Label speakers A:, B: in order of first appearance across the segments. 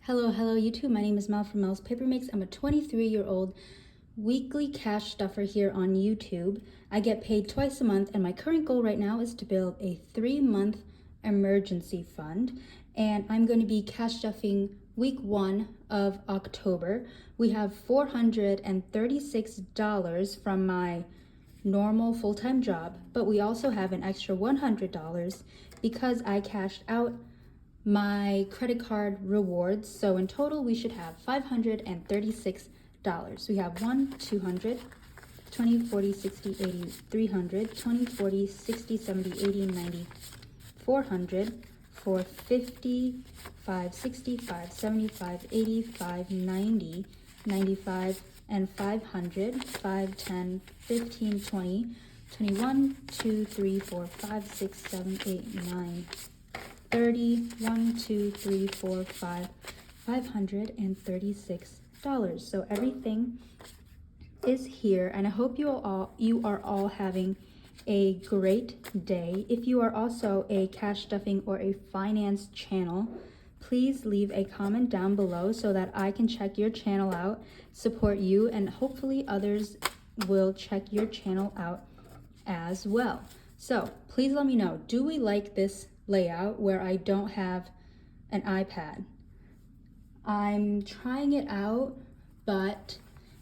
A: Hello YouTube. My name is Mel from Mel's Paper Mix. I'm a 23-year-old weekly cash stuffer here on YouTube. I get paid twice a month, and my current goal right now is to build a 3-month emergency fund. And I'm going to be cash stuffing week 1 of October. We have $436 from my normal full-time job, but we also have an extra $100 because I cashed out my credit card rewards. So in total we should have $536. We have 1, 200, 20, 40, 60, 80, 300, 20, 40, 60, 70, 80, 90, 400, 450, 565, 75, 85, 90, 95, and 500, 5, 10, 15, 20, 21, 2, 3, 4, 5, 6, 7, 8, 9, 30, 1, 2, 3, 4, 5, $536. So everything is here, and I hope you are all having a great day. If you are also a cash stuffing or a finance channel, please leave a comment down below so that I can check your channel out, support you, and hopefully others will check your channel out as well. So please let me know, do we like this layout where I don't have an iPad? I'm trying it out, but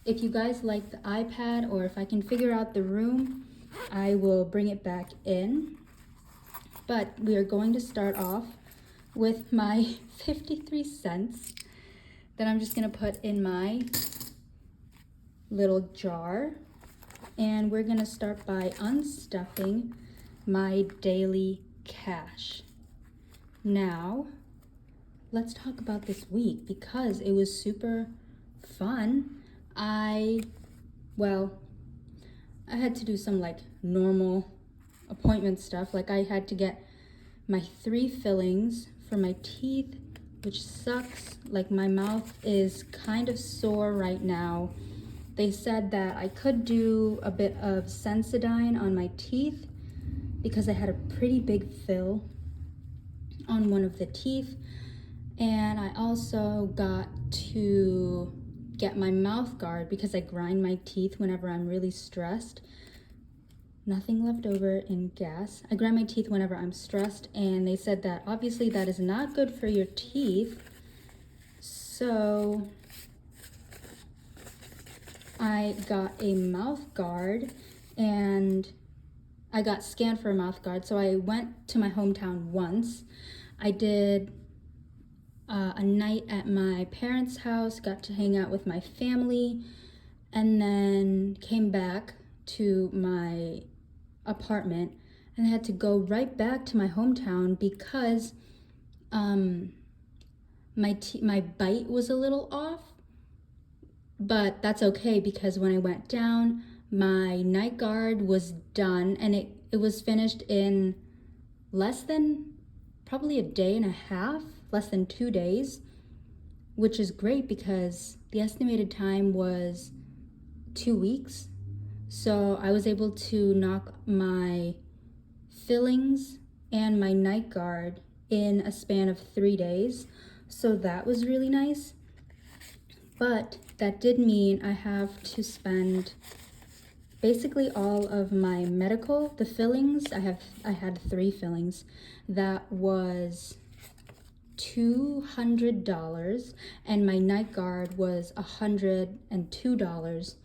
A: if you guys like the iPad, or if I can figure out the room, I will bring it back in. But we are going to start off with my 53 cents that I'm just gonna put in my little jar. And we're gonna start by unstuffing my daily cash. Now, let's talk about this week because it was super fun. I had to do some like normal appointment stuff. Like I had to get my 3 fillings for my teeth, which sucks. Like my mouth is kind of sore right now. They said that I could do a bit of Sensodyne on my teeth because I had a pretty big fill on one of the teeth. And I also got to get my mouth guard because I grind my teeth whenever I'm really stressed. Nothing left over in gas. I grind my teeth whenever I'm stressed, and they said that obviously that is not good for your teeth. So I got a mouth guard, and I got scanned for a mouth guard. So I went to my hometown once. I did a night at my parents' house, got to hang out with my family, and then came back to my apartment, and I had to go right back to my hometown because my bite was a little off. But that's okay because when I went down, my night guard was done, and it was finished in less than probably a day and a half, less than 2 days, which is great because the estimated time was 2 weeks. So I was able to knock my fillings and my night guard in a span of 3 days. So that was really nice. But that did mean I have to spend basically all of my medical, the fillings. I had 3 fillings. That was $200, and my night guard was $102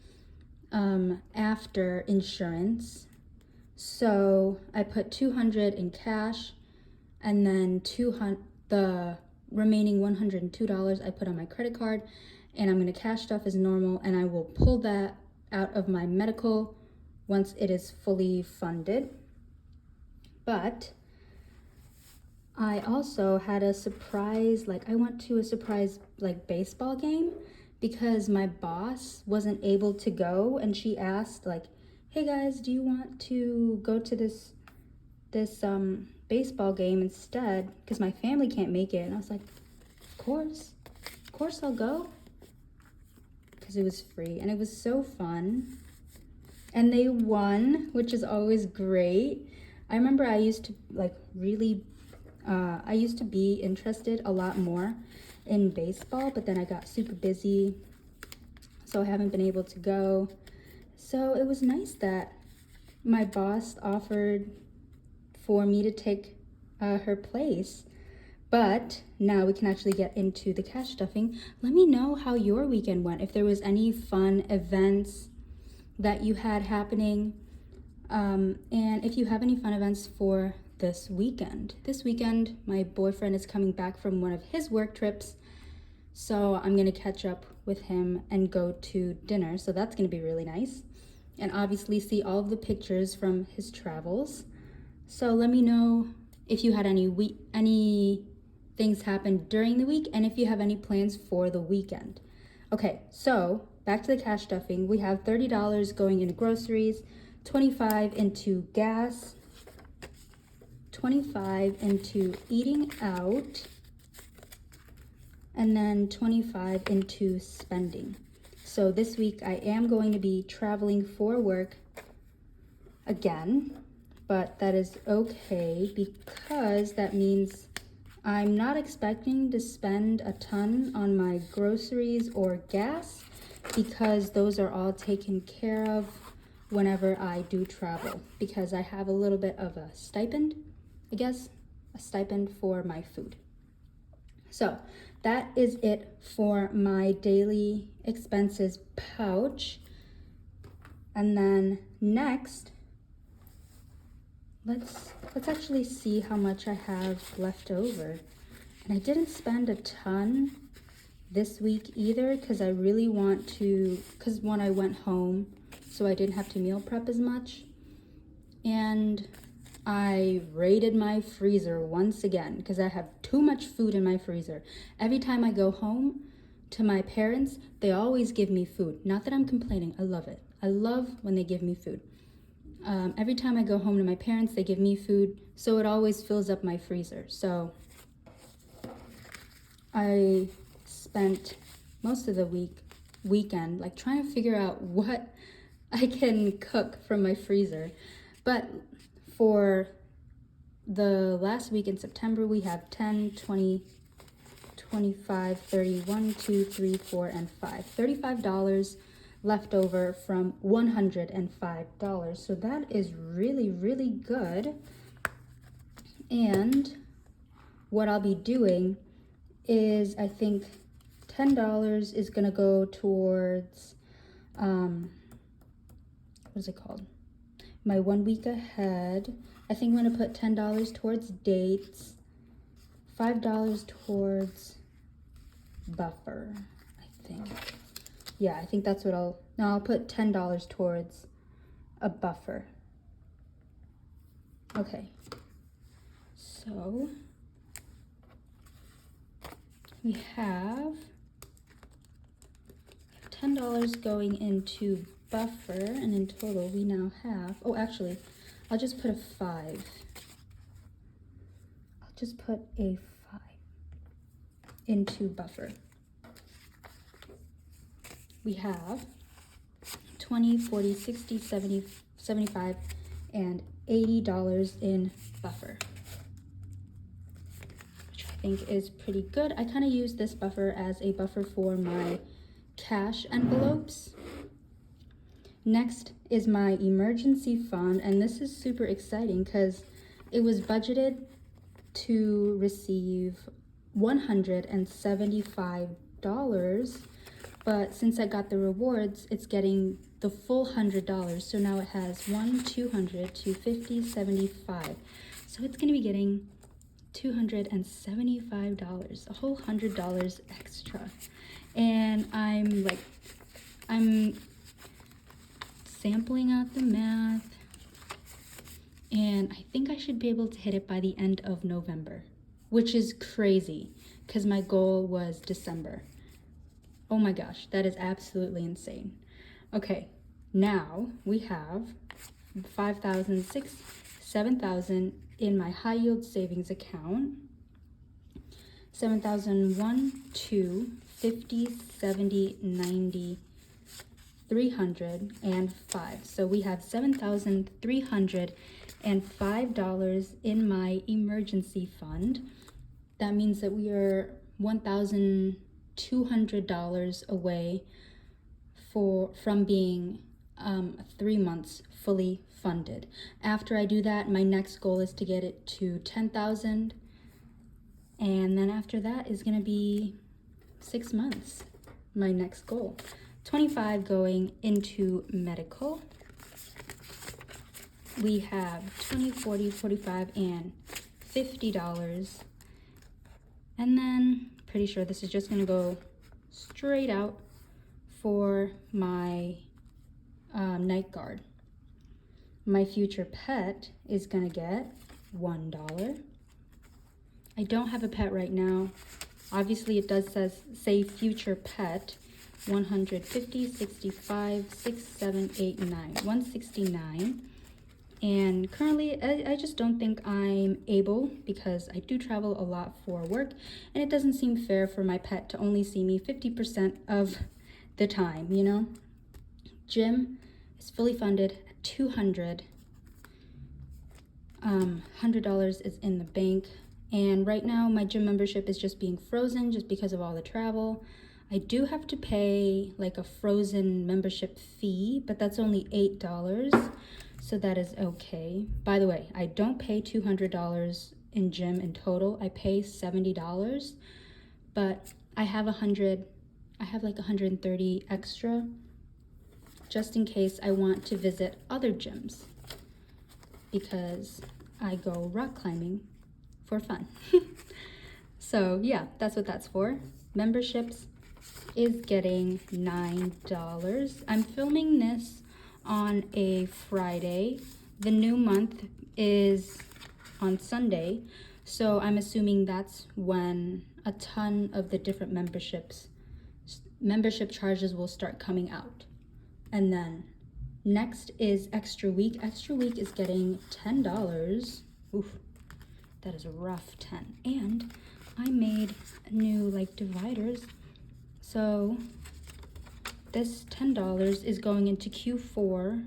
A: after insurance. So I put $200 in cash, and then the remaining $102 I put on my credit card, and I'm gonna cash stuff as normal, and I will pull that out of my medical once it is fully funded. But I also had a surprise, I went to a surprise baseball game because my boss wasn't able to go, and she asked hey guys, do you want to go to this baseball game instead, because my family can't make it? And I was like, of course I'll go, because it was free and it was so fun. And they won, which is always great. I remember I used to I used to be interested a lot more in baseball, but then I got super busy, so I haven't been able to go. So it was nice that my boss offered for me to take her place. But now we can actually get into the cash stuffing. Let me know how your weekend went, if there was any fun events that you had happening, and if you have any fun events for this weekend. This weekend, my boyfriend is coming back from one of his work trips, so I'm gonna catch up with him and go to dinner, so that's gonna be really nice. And obviously see all of the pictures from his travels. So let me know if you had any things happen during the week, and if you have any plans for the weekend. Okay, so back to the cash stuffing. We have $30 going into groceries, 25 into gas, 25 into eating out, and then 25 into spending. So this week I am going to be traveling for work again, but that is okay because that means I'm not expecting to spend a ton on my groceries or gas because those are all taken care of whenever I do travel, because I have a little bit of a stipend, I guess, a stipend for my food. So that is it for my daily expenses pouch. And then next, let's actually see how much I have left over. And I didn't spend a ton this week either because I really want to, because when I went home, so I didn't have to meal prep as much. And I raided my freezer once again because I have too much food in my freezer. Every time I go home to my parents, they always give me food. Not that I'm complaining, I love it. I love when they give me food. Every time I go home to my parents, they give me food, so it always fills up my freezer. So I spent most of the weekend like trying to figure out what I can cook from my freezer. But for the last week in September, we have 10, 20, 25, 30, 1, 2, 3, 4, and 5. $35 left over from $105. So that is really, really good. And what I'll be doing is, I think $10 is gonna go towards, what is it called? My 1 week ahead. I think I'm gonna put $10 towards dates, $5 towards buffer, I think. Yeah, I think that's what I'll put $10 towards a buffer. Okay, so we have $10 going into buffer, and in total we now have, oh actually, I'll just put a 5. I'll just put a 5 into buffer. We have 20, 40, 60, 70, 75, and $80 in buffer, which I think is pretty good. I kind of use this buffer as a buffer for my cash envelopes. Next is my emergency fund, and this is super exciting because it was budgeted to receive $175, but since I got the rewards, it's getting the full $100. So now it has 1, 200, 250, 75. So it's gonna be getting $275, a whole $100 extra. And I'm sampling out the math, and I think I should be able to hit it by the end of November, which is crazy because my goal was December. Oh my gosh, that is absolutely insane. Okay, now we have 5,000, 7,000 in my high yield savings account. 7,001, 2, 50, 70, 90, 300, and 5. So we have $7,305 in my emergency fund. That means that we are $1,200 away from being 3 months fully funded. After I do that, my next goal is to get it to 10,000, and then after that is going to be 6 months, my next goal. 25 going into medical. We have 20, 40, 45, and $50. And then pretty sure this is just gonna go straight out for my night guard. My future pet is gonna get $1. I don't have a pet right now. Obviously it does say future pet. 150, 65, 6, 7, 8, 9, 169. And currently, I just don't think I'm able, because I do travel a lot for work, and it doesn't seem fair for my pet to only see me 50% of the time, you know? Gym is fully funded at $200. $100 is in the bank, and right now my gym membership is just being frozen just because of all the travel. I do have to pay like a frozen membership fee, but that's only $8. So that is okay. By the way, I don't pay $200 in gym in total. I pay $70, but I have like 130 extra just in case I want to visit other gyms, because I go rock climbing for fun. So yeah, that's what that's for. Memberships is getting $9. I'm filming this on a Friday. The new month is on Sunday, so I'm assuming that's when a ton of the different membership charges will start coming out. And then next is Extra Week. Extra Week is getting $10. Oof, that is a rough 10. And I made new like dividers, so this $10 is going into Q4,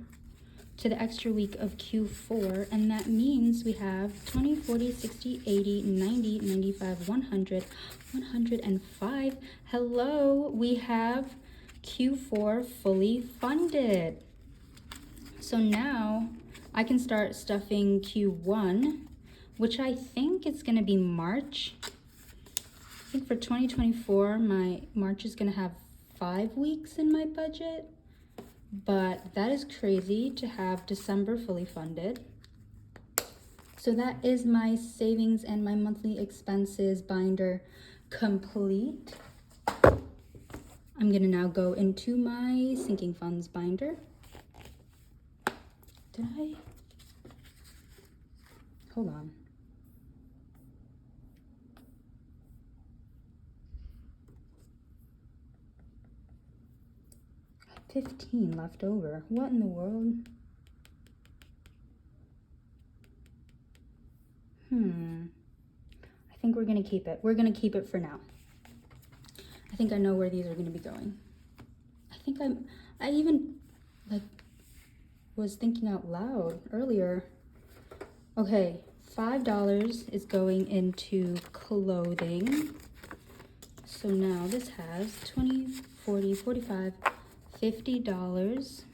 A: to the extra week of Q4, and that means we have 20, 40, 60, 80, 90, 95, 100, 105. Hello, we have Q4 fully funded. So now I can start stuffing Q1, which I think it's gonna be March. I think for 2024, my March is gonna have 5 weeks in my budget, but that is crazy to have December fully funded. So that is my savings and my monthly expenses binder complete. I'm gonna now go into my sinking funds binder. Did I? Hold on. I have 15 left over. What in the world? I think we're gonna keep it. We're gonna keep it for now. I think I know where these are gonna be going. I even like was thinking out loud earlier. Okay, $5 is going into clothing. So now this has 20, 40, 45, $50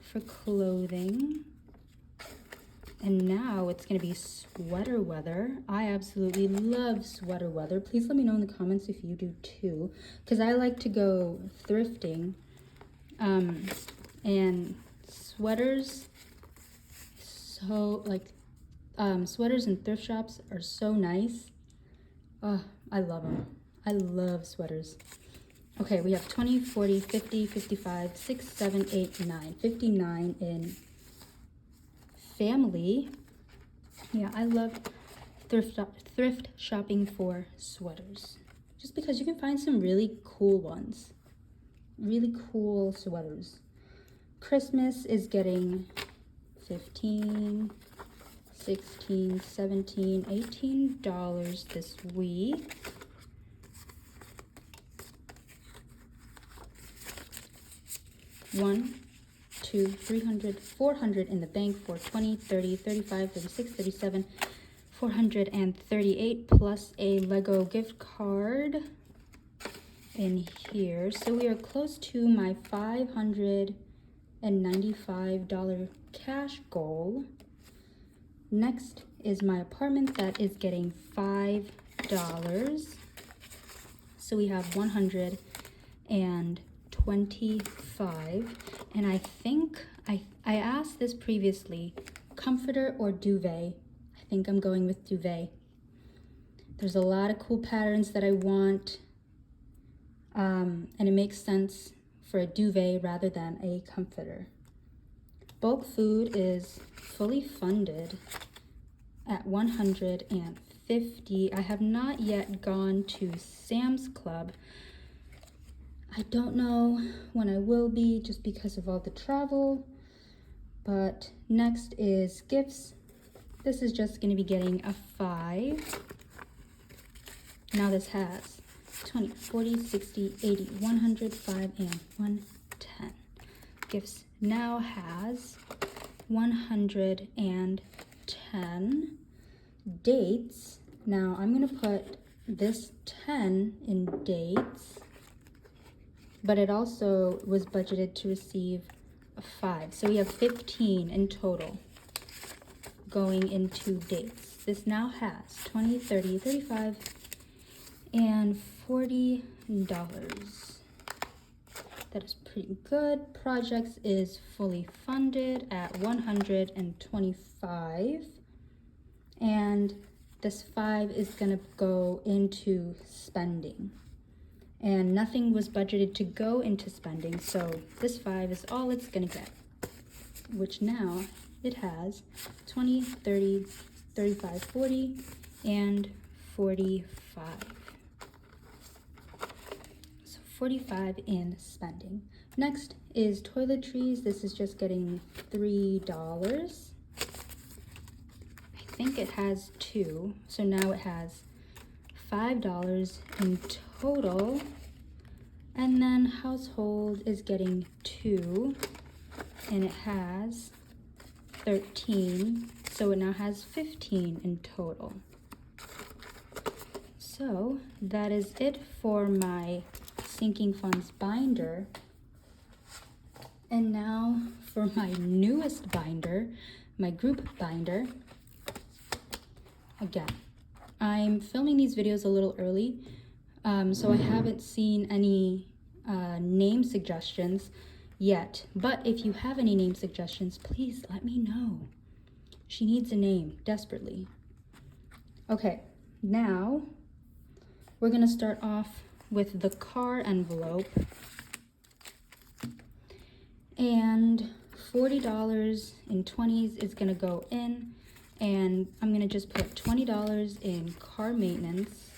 A: for clothing. And now it's gonna be sweater weather. I absolutely love sweater weather. Please let me know in the comments if you do too, because I like to go thrifting. And sweaters, so like sweaters in thrift shops are so nice. Oh, I love them. I love sweaters. Okay, we have 20, 40, 50, 55, 6, 7, 8, 9, 59 in family. Yeah, I love thrift shopping for sweaters, just because you can find some really cool ones, really cool sweaters. Christmas is getting 15, 16, 17, $18 this week. $1, $2, $300, $400 in the bank for 20, 30, 35, 36, 37, $438 plus a Lego gift card in here. So we are close to my $595 cash goal. Next is my apartment that is getting $5. So we have 125, and I think I asked this previously, comforter or duvet. I think I'm going with duvet. There's a lot of cool patterns that I want, and it makes sense for a duvet rather than a comforter. Bulk food is fully funded at $150. I have not yet gone to Sam's Club. I don't know when I will be just because of all the travel. But next is gifts. This is just going to be getting a 5. Now this has 20, 40, 60, 80, 100, 5, and 110. Gifts now has 110. Dates, now I'm going to put this 10 in dates, but it also was budgeted to receive a 5. So we have 15 in total going into dates. This now has 20, 30, 35, and $40. That is pretty good. Projects is fully funded at 125. And this 5 is gonna go into spending. And nothing was budgeted to go into spending, so this 5 is all it's gonna get, which now it has 20, 30, 35, 40, and 45. So 45 in spending. Next is toiletries. This is just getting $3. I think it has 2, so now it has $5 in total. And then household is getting 2, and it has 13, so it now has 15 in total. So that is it for my sinking funds binder. And now for my newest binder, my group binder. Again, I'm filming these videos a little early, so I haven't seen any name suggestions yet. But if you have any name suggestions, please let me know. She needs a name desperately. Okay, now we're gonna start off with the car envelope. And $40 in 20s is gonna go in, and I'm gonna just put $20 in car maintenance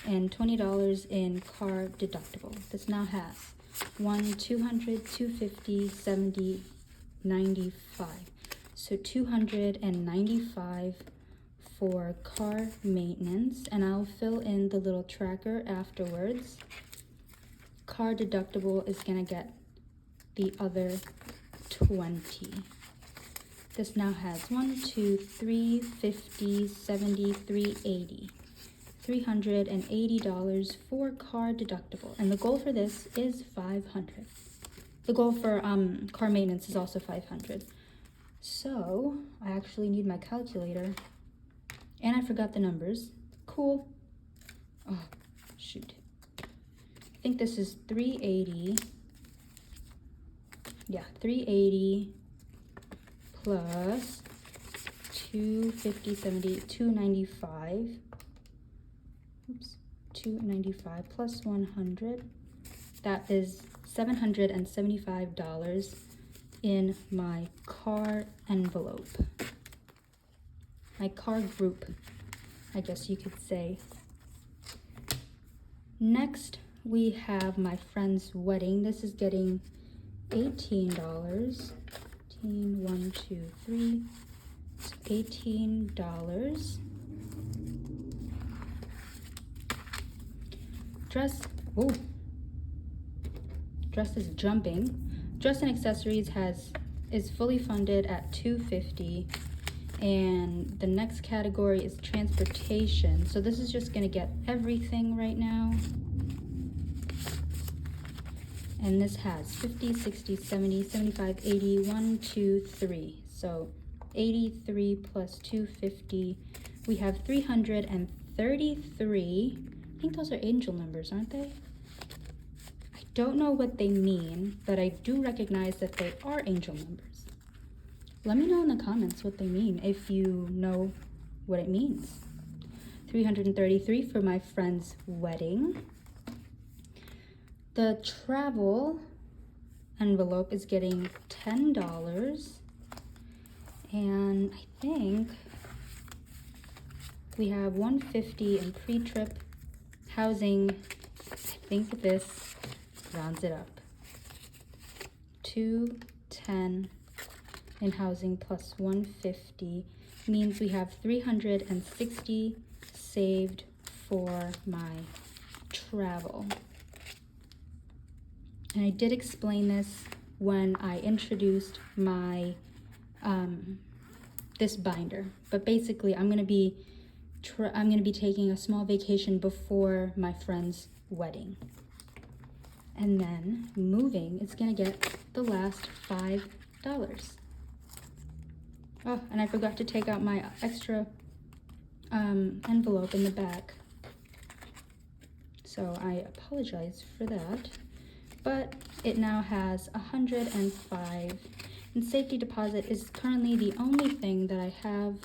A: and $20 in car deductible. This now has 1, 200, 250, 70, 95. So 295 for car maintenance, and I'll fill in the little tracker afterwards. Car deductible is gonna get the other 20. This now has 1, 2, 3, 50, 70, 380. $380 for car deductible, and the goal for this is 500. The goal for car maintenance is also 500. So I actually need my calculator, and I forgot the numbers. Cool. Oh shoot, I think this is 380. Yeah, 380 plus 250, 70, 295. Oops, 295 plus 100. That is $775 in my car envelope. My car group, I guess you could say. Next, we have my friend's wedding. This is getting $18. 1, 2, 3. So $18. Dress, oh, dress is jumping. Dress and accessories is fully funded at $250, And the next category is transportation. So this is just gonna get everything right now. And this has 50, 60, 70, 75, 80, 1, 2, 3. So 83 plus 250, we have 333. I think those are angel numbers, aren't they? I don't know what they mean, but I do recognize that they are angel numbers. Let me know in the comments what they mean if you know what it means. 333 for my friend's wedding. The travel envelope is getting $10. And I think we have 150 in pre-trip housing. I think this rounds it up. 210 in housing plus 150 means we have 360 saved for my travel. And I did explain this when I introduced my this binder, but basically I'm gonna be taking a small vacation before my friend's wedding, and then moving is gonna get the last $5. Oh, and I forgot to take out my extra envelope in the back, so I apologize for that. But it now has 105, and safety deposit is currently the only thing that I have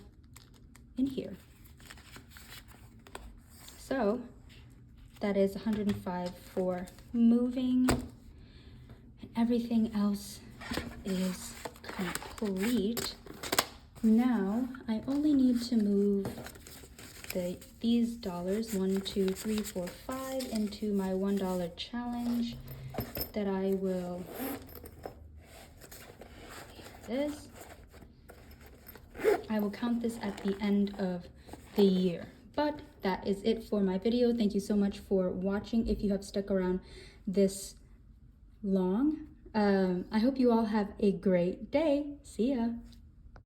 A: in here. So that is 105 for moving, and everything else is complete. Now I only need to move these dollars, 1, 2, 3, 4, 5, into my $1 challenge that I will, here it is. I will count this at the end of the year. But that is it for my video. Thank you so much for watching. If you have stuck around this long, I hope you all have a great day. See ya.